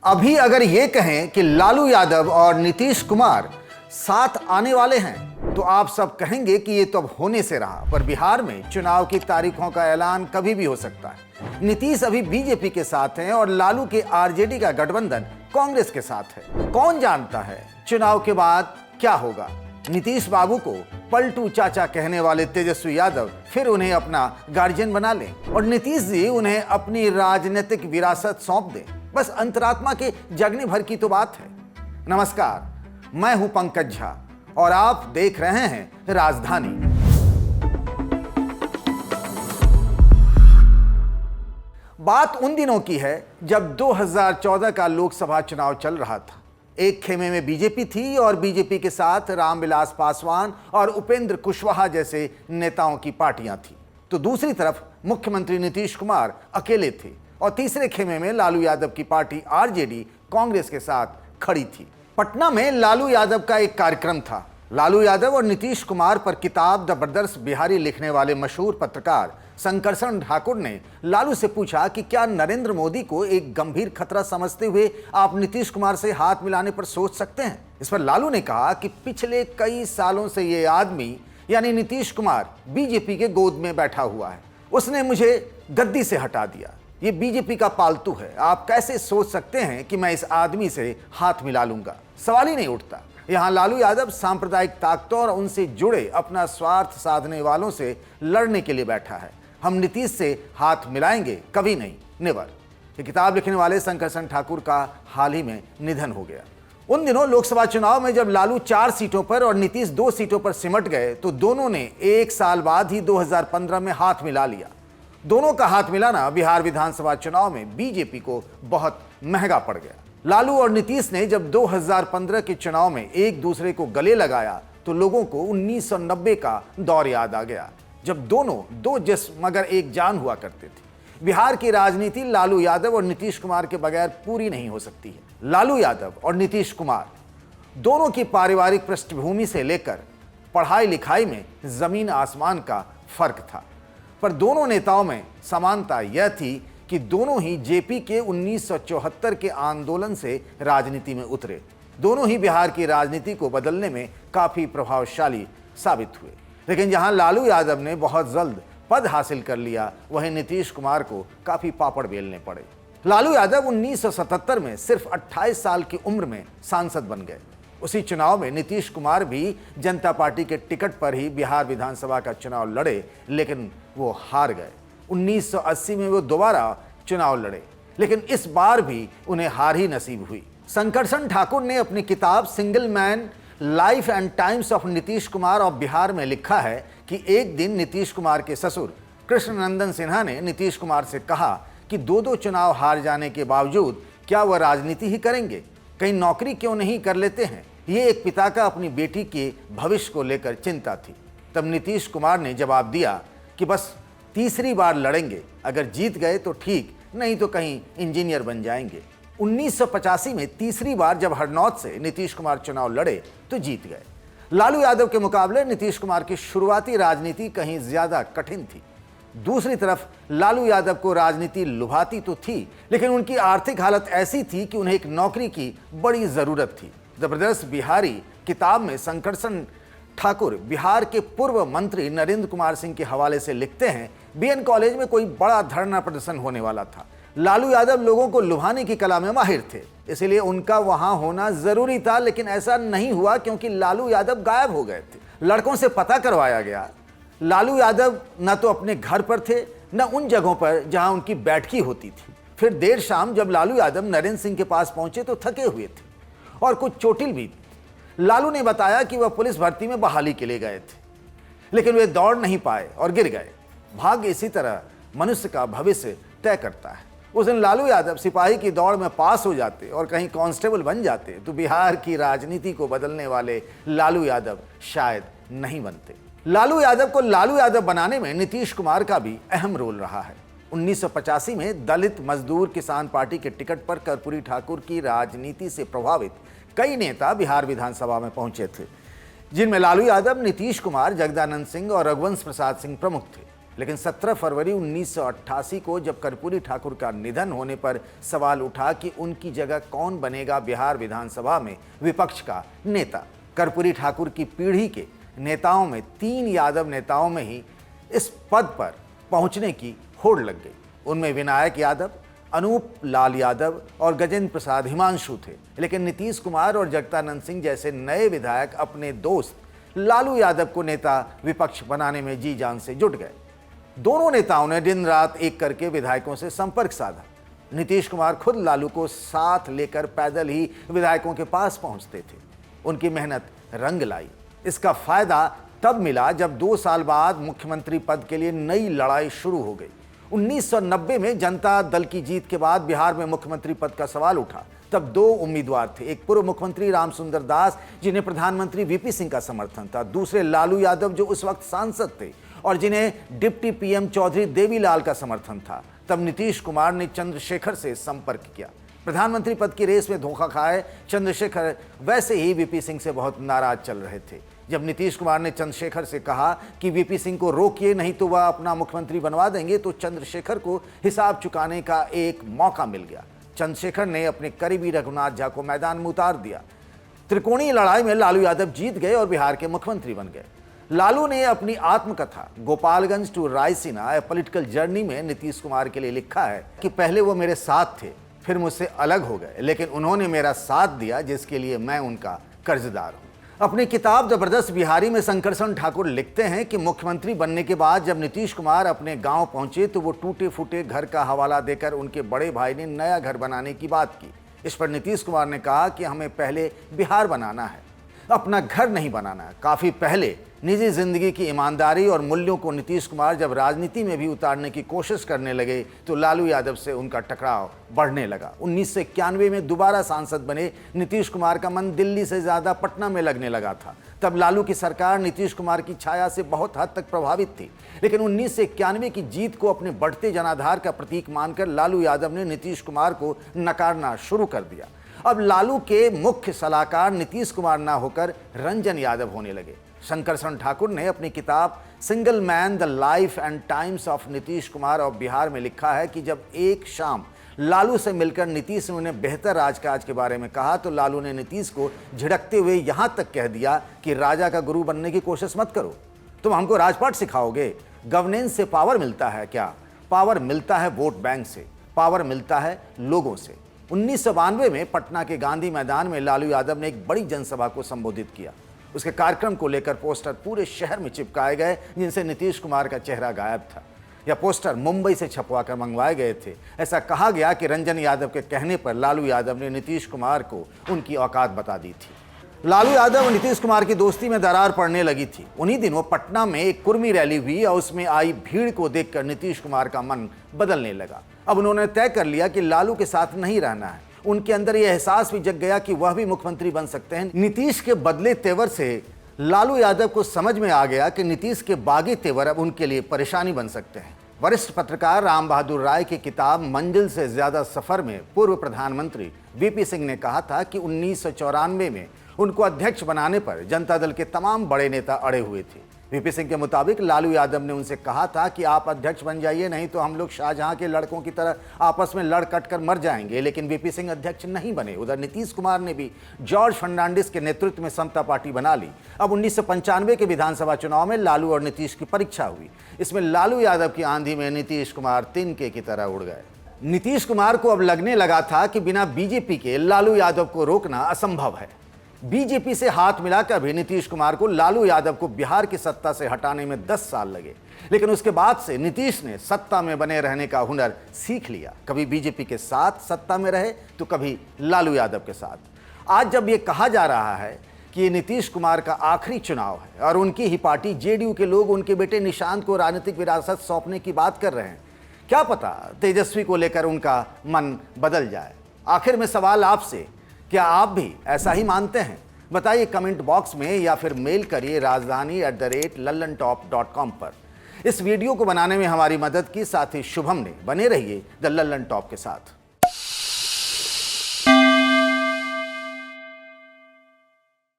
अभी अगर ये कहें कि लालू यादव और नीतीश कुमार साथ आने वाले हैं तो आप सब कहेंगे कि ये तो अब होने से रहा, पर बिहार में चुनाव की तारीखों का ऐलान कभी भी हो सकता है। नीतीश अभी बीजेपी के साथ हैं और लालू के आरजेडी का गठबंधन कांग्रेस के साथ है। कौन जानता है चुनाव के बाद क्या होगा। नीतीश बाबू को पलटू चाचा कहने वाले तेजस्वी यादव फिर उन्हें अपना गार्जियन बना लें और नीतीश जी उन्हें अपनी राजनीतिक विरासत सौंप दें। बस अंतरात्मा के जगने भर की तो बात है। नमस्कार, मैं हूं पंकज झा और आप देख रहे हैं राजधानी। बात उन दिनों की है जब 2014 का लोकसभा चुनाव चल रहा था। एक खेमे में बीजेपी थी और बीजेपी के साथ रामविलास पासवान और उपेंद्र कुशवाहा जैसे नेताओं की पार्टियां थी, तो दूसरी तरफ मुख्यमंत्री नीतीश कुमार अकेले थे और तीसरे खेमे में लालू यादव की पार्टी आरजेडी कांग्रेस के साथ खड़ी थी। पटना में लालू यादव का एक कार्यक्रम था। लालू यादव और नीतीश कुमार पर किताब द ब्रदर्स बिहारी लिखने वाले मशहूर पत्रकार संकर्षण ठाकुर ने लालू से पूछा कि क्या नरेंद्र मोदी को एक गंभीर खतरा समझते हुए आप नीतीश कुमार से हाथ मिलाने पर सोच सकते हैं। इस पर लालू ने कहा कि पिछले कई सालों से ये आदमी यानी नीतीश कुमार बीजेपी के गोद में बैठा हुआ है, उसने मुझे गद्दी से हटा दिया। ये बीजेपी का पालतू है, आप कैसे सोच सकते हैं कि मैं इस आदमी से हाथ मिला लूंगा। सवाल ही नहीं उठता। यहाँ लालू यादव सांप्रदायिक ताकतों और उनसे जुड़े अपना स्वार्थ साधने वालों से लड़ने के लिए बैठा है। हम नीतीश से हाथ मिलाएंगे कभी नहीं, नेवर। ये किताब लिखने वाले संकर्षण ठाकुर का हाल ही में निधन हो गया। उन दिनों लोकसभा चुनाव में जब लालू 4 सीटों पर और नीतीश 2 सीटों पर सिमट गए तो दोनों ने 1 साल बाद ही 2015 में हाथ मिला लिया। दोनों का हाथ मिलाना बिहार विधानसभा चुनाव में बीजेपी को बहुत महंगा पड़ गया। लालू और नीतीश ने जब 2015 के चुनाव में एक दूसरे को गले लगाया तो लोगों को 1990 का दौर याद आ गया, जब दोनों 2 जिस्म मगर एक जान हुआ करते थे। बिहार की राजनीति लालू यादव और नीतीश कुमार के बगैर पूरी नहीं हो सकती है। लालू यादव और नीतीश कुमार दोनों की पारिवारिक पृष्ठभूमि से लेकर पढ़ाई लिखाई में जमीन आसमान का फर्क था, पर दोनों नेताओं में समानता यह थी कि दोनों ही जेपी के 1974 के आंदोलन से राजनीति में उतरे। दोनों ही बिहार की राजनीति को बदलने में काफी प्रभावशाली साबित हुए। लेकिन जहां लालू यादव ने बहुत जल्द पद हासिल कर लिया, वहीं नीतीश कुमार को काफी पापड़ बेलने पड़े। लालू यादव 1977 में सिर्फ 28 साल की उम्र में सांसद बन गए। उसी चुनाव में नीतीश कुमार भी जनता पार्टी के टिकट पर ही बिहार विधानसभा का चुनाव लड़े, लेकिन वो हार गए। 1980 में वो दोबारा चुनाव लड़े, लेकिन इस बार भी उन्हें हार ही नसीब हुई। संकर्षण ठाकुर ने अपनी किताब single man life and times of Nitish Kumar of Bihar में लिखा है कि एक दिन नीतीश कुमार के ससुर कृष्णनंदन सिन्हा ने नीतीश कुमार से कहा कि 2 चुनाव हार जाने के बावजूद क्या वह राजनीति ही करेंगे, कहीं नौकरी क्यों नहीं कर लेते हैं। ये एक पिता का अपनी बेटी के भविष्य को लेकर चिंता थी। तब नीतीश कुमार ने जवाब दिया कि बस तीसरी बार लड़ेंगे, अगर जीत गए तो ठीक, नहीं तो कहीं इंजीनियर बन जाएंगे। 1985 में तीसरी बार जब हरनौत से नीतीश कुमार चुनाव लड़े तो जीत गए। लालू यादव के मुकाबले नीतीश कुमार की शुरुआती राजनीति कहीं ज्यादा कठिन थी। दूसरी तरफ लालू यादव को राजनीति लुभाती तो थी, लेकिन उनकी आर्थिक हालत ऐसी थी कि उन्हें एक नौकरी की बड़ी जरूरत थी। द ब्रदर्स बिहारी किताब में संकर्षण ठाकुर बिहार के पूर्व मंत्री नरेंद्र कुमार सिंह के हवाले से लिखते हैं, बीएन कॉलेज में कोई बड़ा धरना प्रदर्शन होने वाला था। लालू यादव लोगों को लुभाने की कला में माहिर थे, इसलिए उनका वहां होना जरूरी था, लेकिन ऐसा नहीं हुआ क्योंकि लालू यादव गायब हो गए थे। लड़कों से पता करवाया गया। लालू यादव न तो अपने घर पर थे न उन जगहों पर जहां उनकी बैठकी होती थी। फिर देर शाम जब लालू यादव नरेंद्र सिंह के पास पहुंचे तो थके हुए थे और कुछ चोटिल भी। लालू ने बताया कि वह पुलिस भर्ती में बहाली के लिए गए थे, लेकिन वे दौड़ नहीं पाए और गिर गए। भाग्य इसी तरह मनुष्य का भविष्य तय करता है। उस दिन लालू यादव सिपाही की दौड़ में पास हो जाते और कहीं कांस्टेबल बन जाते तो बिहार की राजनीति को बदलने वाले लालू यादव शायद नहीं बनते। लालू यादव को लालू यादव बनाने में नीतीश कुमार का भी अहम रोल रहा है। 1985 में दलित मजदूर किसान पार्टी के टिकट पर कर्पूरी ठाकुर की राजनीति से प्रभावित कई नेता बिहार विधानसभा में पहुंचे थे, जिनमें लालू यादव, नीतीश कुमार, जगदानंद सिंह और रघुवंश प्रसाद सिंह प्रमुख थे। लेकिन 17 फरवरी 1988 को जब कर्पूरी ठाकुर का निधन होने पर सवाल उठा कि उनकी जगह कौन बनेगा बिहार विधानसभा में विपक्ष का नेता। कर्पूरी ठाकुर की पीढ़ी के नेताओं में 3 यादव नेताओं में ही इस पद पर पहुंचने की होड़ लग गई। उनमें विनायक यादव, अनूप लाल यादव और गजेंद्र प्रसाद हिमांशु थे। लेकिन नीतीश कुमार और जगदानंद सिंह जैसे नए विधायक अपने दोस्त लालू यादव को नेता विपक्ष बनाने में जी जान से जुट गए। दोनों नेताओं ने दिन रात एक करके विधायकों से संपर्क साधा। नीतीश कुमार खुद लालू को साथ लेकर पैदल ही विधायकों के पास पहुंचते थे। उनकी मेहनत रंग लाई। इसका फायदा तब मिला जब 2 साल बाद मुख्यमंत्री पद के लिए नई लड़ाई शुरू हो गई। 1990 में जनता दल की जीत के बाद बिहार में मुख्यमंत्री पद का सवाल उठा। तब 2 उम्मीदवार थे, एक पूर्व मुख्यमंत्री रामसुंदर दास जिन्हें प्रधानमंत्री वीपी सिंह का समर्थन था, दूसरे लालू यादव जो उस वक्त सांसद थे और जिन्हें डिप्टी पीएम चौधरी देवीलाल का समर्थन था। तब नीतीश कुमार ने चंद्रशेखर से संपर्क किया। प्रधानमंत्री पद की रेस में धोखा खाए चंद्रशेखर वैसे ही वीपी सिंह से बहुत नाराज चल रहे थे। जब नीतीश कुमार ने चंद्रशेखर से कहा कि वीपी सिंह को रोकिए नहीं तो वह अपना मुख्यमंत्री बनवा देंगे, तो चंद्रशेखर को हिसाब चुकाने का एक मौका मिल गया। चंद्रशेखर ने अपने करीबी रघुनाथ झा को मैदान में उतार दिया। त्रिकोणीय लड़ाई में लालू यादव जीत गए और बिहार के मुख्यमंत्री बन गए। लालू ने अपनी आत्मकथा Gopalganj to Raisina a political journey में नीतीश कुमार के लिए लिखा है कि पहले वो मेरे साथ थे, फिर मुझसे अलग हो गए, लेकिन उन्होंने मेरा साथ दिया जिसके लिए मैं उनका कर्जदार हूं। अपनी किताब जबरदस्त बिहारी में शंकरसन ठाकुर लिखते हैं कि मुख्यमंत्री बनने के बाद जब नीतीश कुमार अपने गांव पहुंचे तो वो टूटे फूटे घर का हवाला देकर उनके बड़े भाई ने नया घर बनाने की बात की। इस पर नीतीश कुमार ने कहा कि हमें पहले बिहार बनाना है, अपना घर नहीं बनाना है। काफी पहले निजी जिंदगी की ईमानदारी और मूल्यों को नीतीश कुमार जब राजनीति में भी उतारने की कोशिश करने लगे तो लालू यादव से उनका टकराव बढ़ने लगा। 1991 में दोबारा सांसद बने नीतीश कुमार का मन दिल्ली से ज्यादा पटना में लगने लगा था। तब लालू की सरकार नीतीश कुमार की छाया से बहुत हद तक प्रभावित थी, लेकिन 1991 की जीत को अपने बढ़ते जनाधार का प्रतीक मानकर लालू यादव ने नीतीश कुमार को नकारना शुरू कर दिया। अब लालू के मुख्य सलाहकार नीतीश कुमार ना होकर रंजन यादव होने लगे। शंकरसन ठाकुर ने अपनी किताब single man the life and times of Nitish Kumar of Bihar में लिखा है कि जब एक शाम लालू से मिलकर नीतीश ने उन्हें बेहतर राजकाज के बारे में कहा तो लालू ने नीतीश को झिड़कते हुए यहां तक कह दिया कि राजा का गुरु बनने की कोशिश मत करो, तुम हमको राजपाट सिखाओगे। गवर्नेंस से पावर मिलता है क्या? पावर मिलता है वोट बैंक से, पावर मिलता है लोगों से। 1992 में पटना के गांधी मैदान में लालू यादव ने एक बड़ी जनसभा को संबोधित किया। उसके कार्यक्रम को लेकर पोस्टर पूरे शहर में चिपकाए गए जिनसे नीतीश कुमार का चेहरा गायब था। यह पोस्टर मुंबई से छपवा कर मंगवाए गए थे। ऐसा कहा गया कि रंजन यादव के कहने पर लालू यादव ने नीतीश कुमार को उनकी औकात बता दी थी। लालू यादव और नीतीश कुमार की दोस्ती में दरार पड़ने लगी थी। उन्हीं दिनों पटना में एक कुर्मी रैली हुई और उसमें आई भीड़ को देखकर नीतीश कुमार का मन बदलने लगा। अब उन्होंने तय कर लिया कि लालू के साथ नहीं रहना है। उनके अंदर यह एहसास भी जग गया कि वह भी मुख्यमंत्री बन सकते हैं। नीतीश के बदले तेवर से लालू यादव को समझ में आ गया कि नीतीश के बागी तेवर अब उनके लिए परेशानी बन सकते हैं। वरिष्ठ पत्रकार राम बहादुर राय की किताब मंजिल से ज्यादा सफर में पूर्व प्रधानमंत्री वीपी सिंह ने कहा था कि 1994 में उनको अध्यक्ष बनाने पर जनता दल के तमाम बड़े नेता अड़े हुए थे। वीपी सिंह के मुताबिक लालू यादव ने उनसे कहा था कि आप अध्यक्ष बन जाइए, नहीं तो हम लोग शाहजहां के लड़कों की तरह आपस में लड़ कट कर मर जाएंगे। लेकिन वीपी सिंह अध्यक्ष नहीं बने। उधर नीतीश कुमार ने भी जॉर्ज फर्नांडिस के नेतृत्व में समता पार्टी बना ली। अब 1995 के विधानसभा चुनाव में लालू और नीतीश की परीक्षा हुई। इसमें लालू यादव की आंधी में नीतीश कुमार तिनके की तरह उड़ गए। नीतीश कुमार को अब लगने लगा था कि बिना बीजेपी के लालू यादव को रोकना असंभव है। बीजेपी से हाथ मिलाकर भी नीतीश कुमार को लालू यादव को बिहार की सत्ता से हटाने में 10 साल लगे। लेकिन उसके बाद से नीतीश ने सत्ता में बने रहने का हुनर सीख लिया। कभी बीजेपी के साथ सत्ता में रहे तो कभी लालू यादव के साथ। आज जब ये कहा जा रहा है कि ये नीतीश कुमार का आखिरी चुनाव है और उनकी ही पार्टी जेडीयू के लोग उनके बेटे निशांत को राजनीतिक विरासत सौंपने की बात कर रहे हैं, क्या पता तेजस्वी को लेकर उनका मन बदल जाए। आखिर में सवाल आपसे, क्या आप भी ऐसा ही मानते हैं? बताइए कमेंट बॉक्स में या फिर मेल करिए rajdhani@lallantop.com पर। इस वीडियो को बनाने में हमारी मदद की, साथ ही शुभम ने। बने रहिए द लल्लन टॉप के साथ।